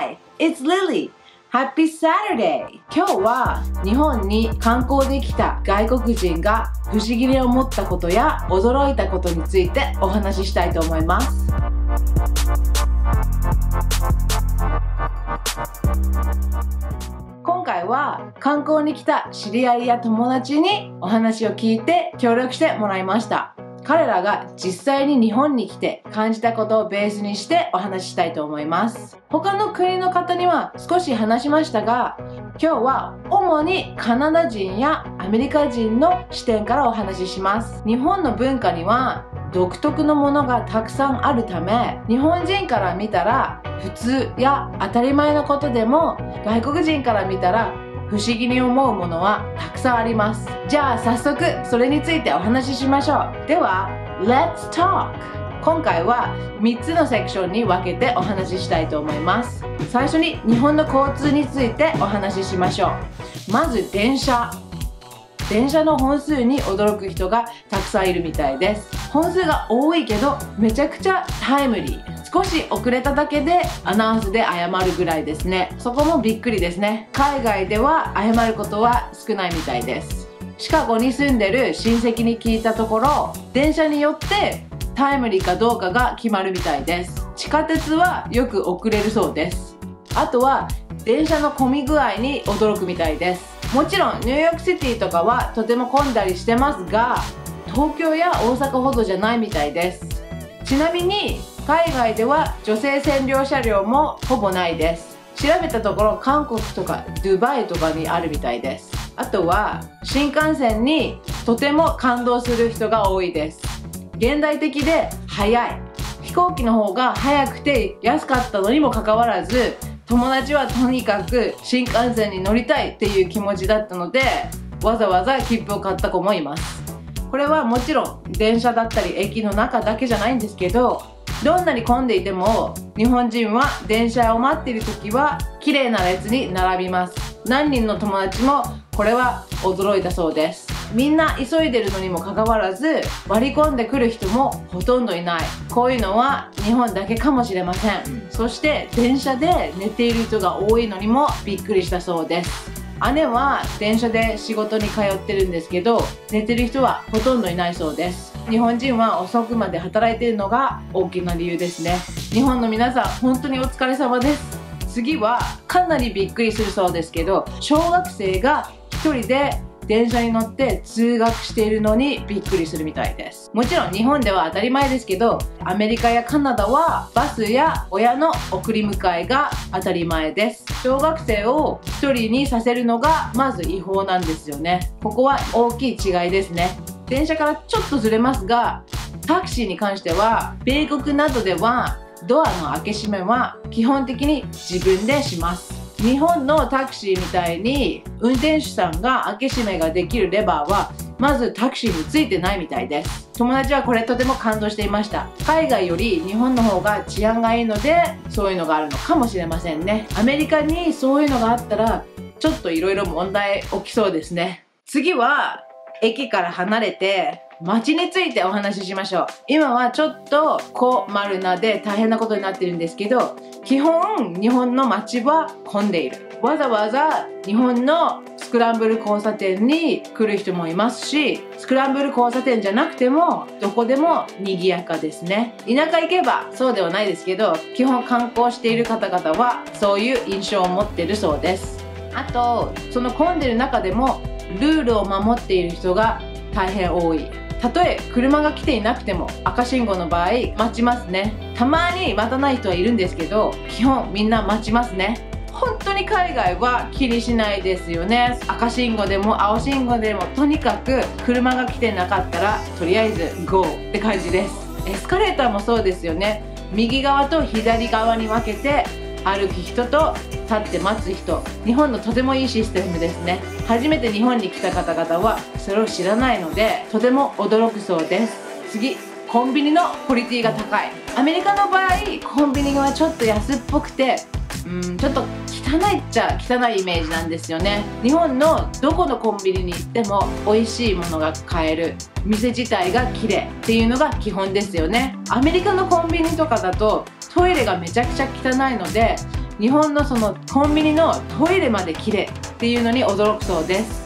Hi, it's Lily. Happy Saturday! 今日は日本に観光で来た外国人が不思議に思ったことや驚いたことについてお話ししたいと思います。今回は観光に来た知り合いや友達にお話を聞いて協力してもらいました。彼らが実際に日本に来て感じたことをベースにしてお話ししたいと思います。他の国の方には少し話しましたが、今日は主にカナダ人やアメリカ人の視点からお話しします。日本の文化には独特のものがたくさんあるため、日本人から見たら普通や当たり前のことでも、外国人から見たら不思議に思うものはたくさんあります。じゃあ早速それについてお話ししましょう。では Let's talk! 今回は3つのセクションに分けてお話ししたいと思います。最初に日本の交通についてお話ししましょう。まず電車の本数に驚く人がたくさんいるみたいです。本数が多いけどめちゃくちゃタイムリー。少し遅れただけでアナウンスで謝るぐらいですね。そこもびっくりですね。海外では謝ることは少ないみたいです。シカゴに住んでる親戚に聞いたところ、電車によってタイムリーかどうかが決まるみたいです。地下鉄はよく遅れるそうです。あとは電車の混み具合に驚くみたいです。もちろんニューヨークシティとかはとても混んだりしてますが、東京や大阪ほどじゃないみたいです。ちなみに海外では女性専用車両もほぼないです。調べたところ韓国とかドゥバイとかにあるみたいです。あとは新幹線にとても感動する人が多いです。現代的で速い。飛行機の方が速くて安かったのにもかかわらず、友達はとにかく新幹線に乗りたいっていう気持ちだったので、わざわざ切符を買った子もいます。これはもちろん電車だったり駅の中だけじゃないんですけど、どんなに混んでいても日本人は電車を待っている時は綺麗な列に並びます。何人の友達もこれは驚いたそうです。みんな急いでるのにもかかわらず割り込んでくる人もほとんどいない。こういうのは日本だけかもしれません。そして電車で寝ている人が多いのにもびっくりしたそうです。姉は電車で仕事に通ってるんですけど、寝てる人はほとんどいないそうです。日本人は遅くまで働いているのが大きな理由ですね。日本の皆さん本当にお疲れ様です。次はかなりびっくりするそうですけど、小学生が一人で電車に乗って通学しているのにびっくりするみたいです。もちろん日本では当たり前ですけど、アメリカやカナダはバスや親の送り迎えが当たり前です。小学生を一人にさせるのがまず違法なんですよね。ここは大きい違いですね。電車からちょっとずれますが、タクシーに関しては米国などではドアの開け閉めは基本的に自分でします。日本のタクシーみたいに運転手さんが開け閉めができるレバーはまずタクシーについてないみたいです。友達はこれとても感動していました。海外より日本の方が治安がいいのでそういうのがあるのかもしれませんね。アメリカにそういうのがあったらちょっといろいろ問題起きそうですね。次は駅から離れて街についてお話ししましょう。今はちょっと小丸なで大変なことになってるんですけど、基本日本の街は混んでいる。わざわざ日本のスクランブル交差点に来る人もいますし、スクランブル交差点じゃなくてもどこでも賑やかですね。田舎行けばそうではないですけど、基本観光している方々はそういう印象を持っているそうです。あとその混んでる中でもルールを守っている人が大変多い。たとえ車が来ていなくても赤信号の場合待ちますね。たまに待たない人はいるんですけど、基本みんな待ちますね。本当に海外は気にしないですよね。赤信号でも青信号でもとにかく車が来てなかったらとりあえず GO って感じです。エスカレーターもそうですよね。右側と左側に分けて歩く人と立って待つ人。日本のとてもいいシステムですね。初めて日本に来た方々はそれを知らないのでとても驚くそうです。次、コンビニのクオリティが高い。アメリカの場合コンビニはちょっと安っぽくてちょっと汚いっちゃ汚いイメージなんですよね。日本のどこのコンビニに行っても美味しいものが買える、店自体が綺麗っていうのが基本ですよね。アメリカのコンビニとかだとトイレがめちゃくちゃ汚いので日本のそのコンビニのトイレまで綺麗っていうのに驚くそうです。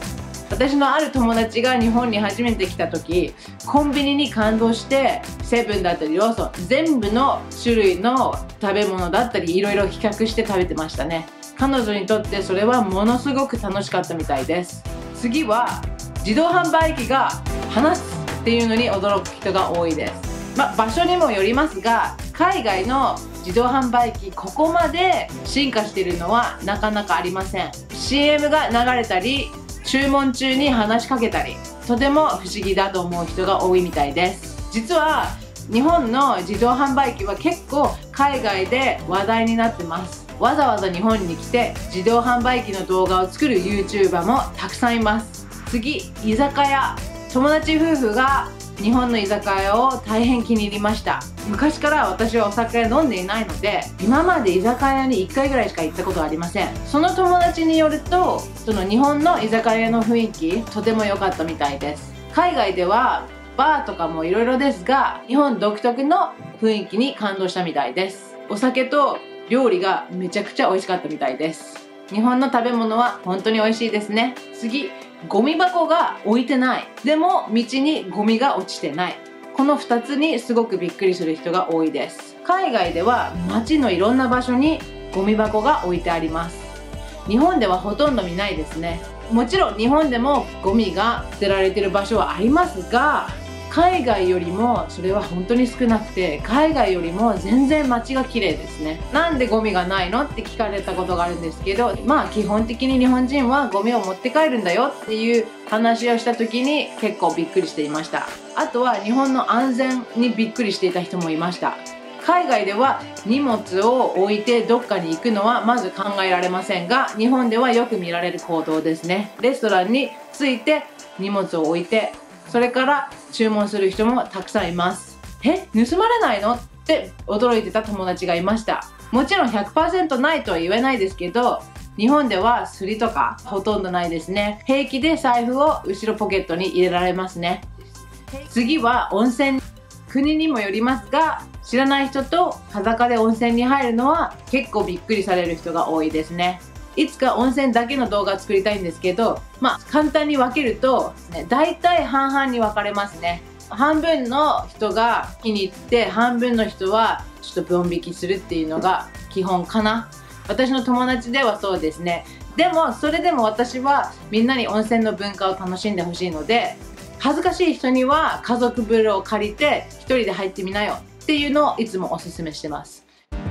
私のある友達が日本に初めて来た時、コンビニに感動してセブンだったりローソン全部の種類の食べ物だったりいろいろ比較して食べてましたね。彼女にとってそれはものすごく楽しかったみたいです。次は自動販売機が話すっていうのに驚く人が多いです。場所にもよりますが、海外の自動販売機ここまで進化しているのはなかなかありません。 CM が流れたり注文中に話しかけたり、とても不思議だと思う人が多いみたいです。実は日本の自動販売機は結構海外で話題になってます。わざわざ日本に来て自動販売機の動画を作る YouTuber もたくさんいます。次、居酒屋。友達夫婦が日本の居酒屋を大変気に入りました。昔から私はお酒飲んでいないので、今まで居酒屋に1回ぐらいしか行ったことはありません。その友達によると、その日本の居酒屋の雰囲気とても良かったみたいです。海外ではバーとかもいろいろですが、日本独特の雰囲気に感動したみたいです。お酒と料理がめちゃくちゃ美味しかったみたいです。日本の食べ物は本当に美味しいですね。次、ゴミ箱が置いてない。でも道にゴミが落ちてない。この2つにすごくびっくりする人が多いです。海外では街のいろんな場所にゴミ箱が置いてあります。日本ではほとんど見ないですね。もちろん日本でもゴミが捨てられている場所はありますが、海外よりもそれは本当に少なくて、海外よりも全然街が綺麗ですね。なんでゴミがないのって聞かれたことがあるんですけど、基本的に日本人はゴミを持って帰るんだよっていう話をした時に結構びっくりしていました。あとは日本の安全にびっくりしていた人もいました。海外では荷物を置いてどっかに行くのはまず考えられませんが、日本ではよく見られる行動ですね。レストランに着いて荷物を置いて、それから注文する人もたくさんいます。盗まれないのって驚いてた友達がいました。もちろん 100% ないとは言えないですけど、日本ではすりとかほとんどないですね。平気で財布を後ろポケットに入れられますね。次は温泉。国にもよりますが、知らない人と裸で温泉に入るのは結構びっくりされる人が多いですね。いつか温泉だけの動画作りたいんですけど、簡単に分けると、大体半々に分かれますね。半分の人が気に入って、半分の人はちょっと分引きするっていうのが基本かな。私の友達ではそうですね。でもそれでも私はみんなに温泉の文化を楽しんでほしいので、恥ずかしい人には家族風呂を借りて一人で入ってみなよっていうのをいつもおすすめしてます。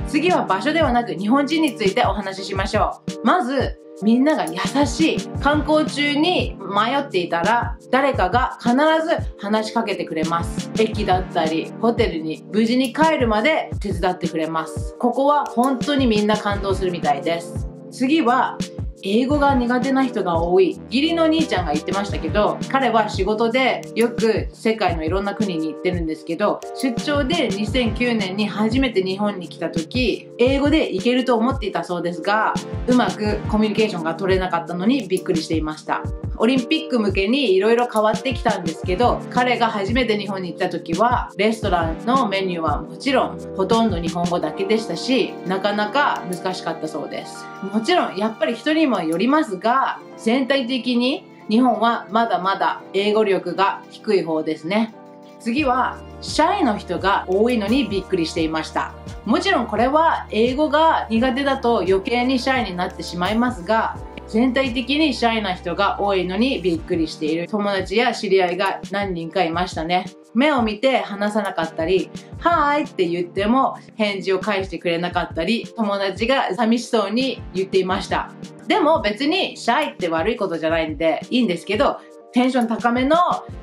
次は場所ではなく日本人についてお話ししましょう。まずみんなが優しい。観光中に迷っていたら誰かが必ず話しかけてくれます。駅だったりホテルに無事に帰るまで手伝ってくれます。ここは本当にみんな感動するみたいです。次は英語が苦手な人が多い。義理の兄ちゃんが言ってましたけど、彼は仕事でよく世界のいろんな国に行ってるんですけど、出張で2009年に初めて日本に来た時、英語で行けると思っていたそうですが、うまくコミュニケーションが取れなかったのにびっくりしていました。オリンピック向けにいろいろ変わってきたんですけど、彼が初めて日本に行った時はレストランのメニューはもちろんほとんど日本語だけでしたし、なかなか難しかったそうです。もちろんやっぱり人にもよりますが、全体的に日本はまだまだ英語力が低い方ですね。次はシャイの人が多いのにびっくりしていました。もちろんこれは英語が苦手だと余計にシャイになってしまいますが、全体的にシャイな人が多いのにびっくりしている友達や知り合いが何人かいましたね。目を見て話さなかったり、はーいって言っても返事を返してくれなかったり、友達が寂しそうに言っていました。でも別にシャイって悪いことじゃないんでいいんですけど、テンション高めの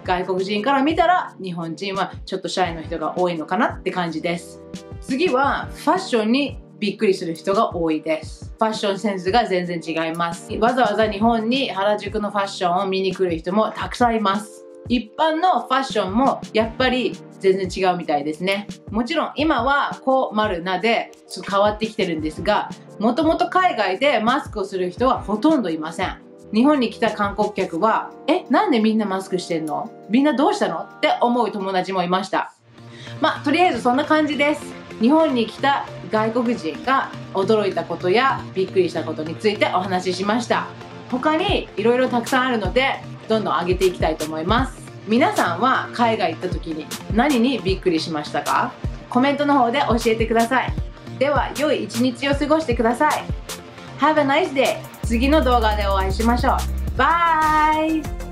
外国人から見たら日本人はちょっとシャイの人が多いのかなって感じです。次はファッションにびっくりする人が多いです。ファッションセンスが全然違います。わざわざ日本に原宿のファッションを見に来る人もたくさんいます。一般のファッションもやっぱり全然違うみたいですね。もちろん今はこう丸なで変わってきてるんですが、もともと海外でマスクをする人はほとんどいません。日本に来た観光客は、なんでみんなマスクしてんの？みんなどうしたの？って思う友達もいました。とりあえずそんな感じです。日本に来た外国人が驚いたことやびっくりしたことについてお話ししました。他にいろいろたくさんあるのでどんどん上げていきたいと思います。皆さんは海外行った時に何にびっくりしましたか？コメントの方で教えてください。では良い一日を過ごしてください。Have a nice day! 次の動画でお会いしましょう。バイ！